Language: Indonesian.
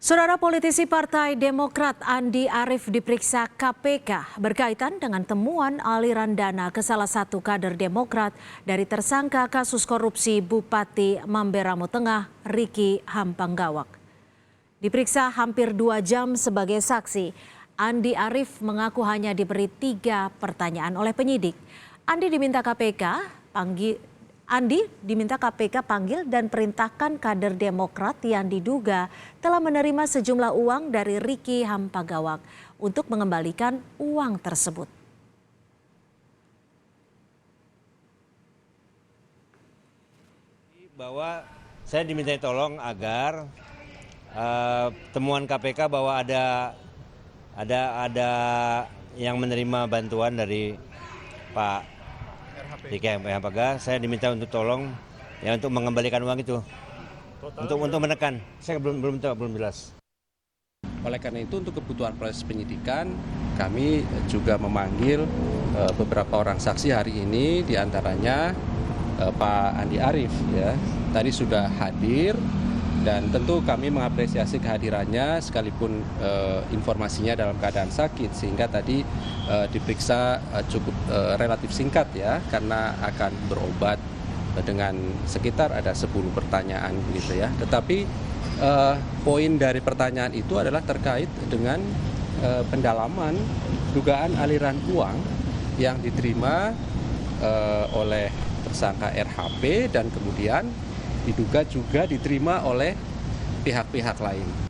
Saudara politisi Partai Demokrat Andi Arief diperiksa KPK berkaitan dengan temuan aliran dana ke salah satu kader Demokrat dari tersangka kasus korupsi Bupati Mamberamo Tengah, Riki Hampanggawak. Diperiksa hampir 2 jam sebagai saksi, Andi Arief mengaku hanya diberi 3 pertanyaan oleh penyidik. Andi diminta KPK panggil dan perintahkan kader Demokrat yang diduga telah menerima sejumlah uang dari Riki Hampanggawak untuk mengembalikan uang tersebut. Bahwa saya diminta tolong agar temuan KPK bahwa ada yang menerima bantuan dari Pak Riki Hampanggawak, saya diminta untuk tolong ya untuk mengembalikan uang itu. Untuk menekan, saya belum jelas. Oleh karena itu untuk kebutuhan proses penyidikan kami juga memanggil beberapa orang saksi hari ini, diantaranya Pak Andi Arief ya. Tadi sudah hadir dan tentu kami mengapresiasi kehadirannya sekalipun informasinya dalam keadaan sakit, sehingga tadi diperiksa cukup relatif singkat ya, karena akan berobat dengan sekitar ada 10 pertanyaan begitu ya. Tetapi poin dari pertanyaan itu adalah terkait dengan pendalaman dugaan aliran uang yang diterima oleh tersangka RHP dan kemudian diduga juga diterima oleh pihak-pihak lain.